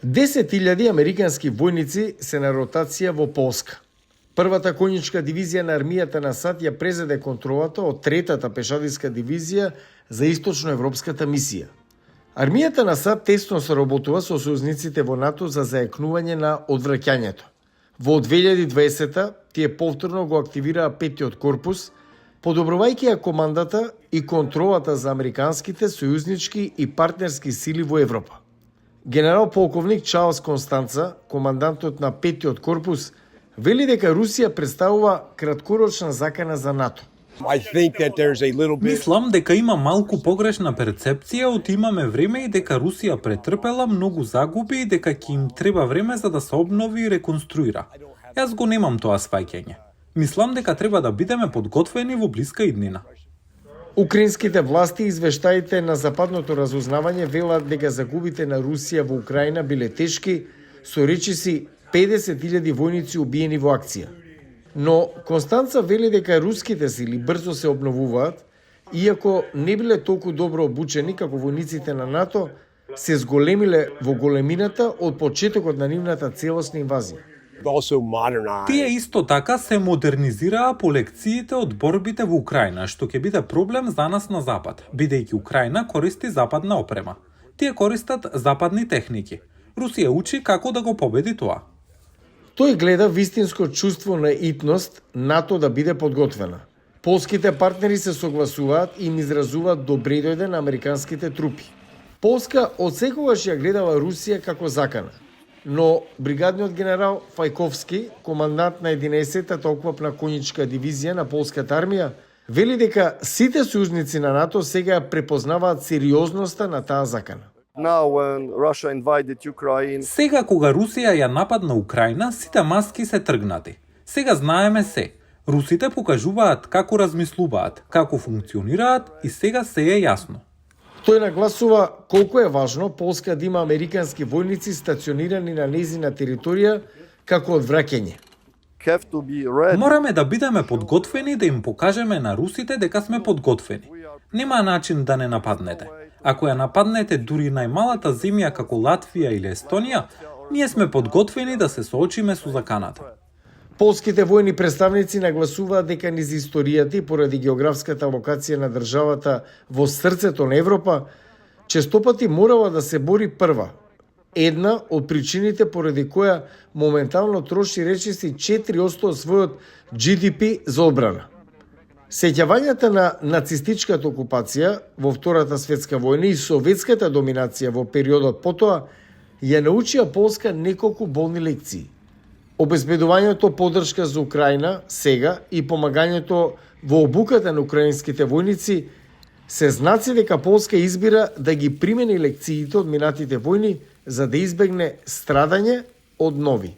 10.000 американски војници се на ротација во Полска. Првата конјичка дивизија на армијата на САД ја презеде контролата од третата пешадиска дивизија за источноевропската мисија. Армијата на САД тесно соработува со сојузниците во НАТО за зајакнување на одвраќањето. Во 2020 тие повторно го активираа петтиот корпус, подобрувајќи ја командата и контролата за американските сојузнички и партнерски сили во Европа. Генерал полковник Чарлс Констанца, командантот на петтиот корпус, вели дека Русија представува краткорочна закана за НАТО. Мислам дека има малку погрешна перцепција од имаме време и дека Русија претрпела многу загуби и дека ќе им треба време за да се обнови и реконструира. Јас го немам тоа сваќање. Мислам дека треба да бидеме подготвени во блиска иднина. Украинските власти извештаите на западното разузнавање велат дека загубите на Русија во Украина биле тешки, со речиси 50.000 војници убиени во акција. Но Констанца вели дека руските сили брзо се обновуваат, иако не биле толку добро обучени како војниците на НАТО, се зголемиле во големината од почетокот на нивната целосна инвазија. Тие исто така се модернизираа по лекциите од борбите во Украина, што ќе биде проблем за нас на Запад, бидејќи Украина користи западна опрема. Тие користат западни техники. Русија учи како да го победи тоа. Тој гледа вистинско чувство на итност НАТО да биде подготвена. Полските партнери се согласуваат и им изразуваат добре дојде на американските трупи. Полска одсекогаш ја гледала Русија како закана. Но бригадниот генерал Фајковски, командант на 11-та окопна конјичка дивизија на полската армија, вели дека сите сојузници на НАТО сега препознаваат сериозноста на таа закана. Сега кога Русија ја нападна Украина, сите маски се тргнати. Сега знаеме се. Русите покажуваат како размислуваат, како функционираат и сега се е јасно. Тој нагласува колку е важно Полска да има американски војници стационирани на нејзина територија како одвраќање. Мораме да бидеме подготвени да им покажеме на русите дека сме подготвени. Нема начин да не нападнете. Ако ја нападнете дури најмалата земја како Латвија или Естонија, ние сме подготвени да се соочиме со заканата. Полските војни представници нагласуваат дека низ историјата и поради географската локација на државата во срцето на Европа, честопати морала да се бори прва. Една од причините поради која моментално троши речиси 4% од својот GDP за одбрана. Сеќавањата на нацистичката окупација во Втората светска војна и советската доминација во периодот потоа ја научија Полска неколку болни лекции. Обезбедувањето поддршка за Украина сега и помагањето во обуката на украинските војници се знаци дека Полска избира да ги примени лекциите од минатите војни за да избегне страдање од нови.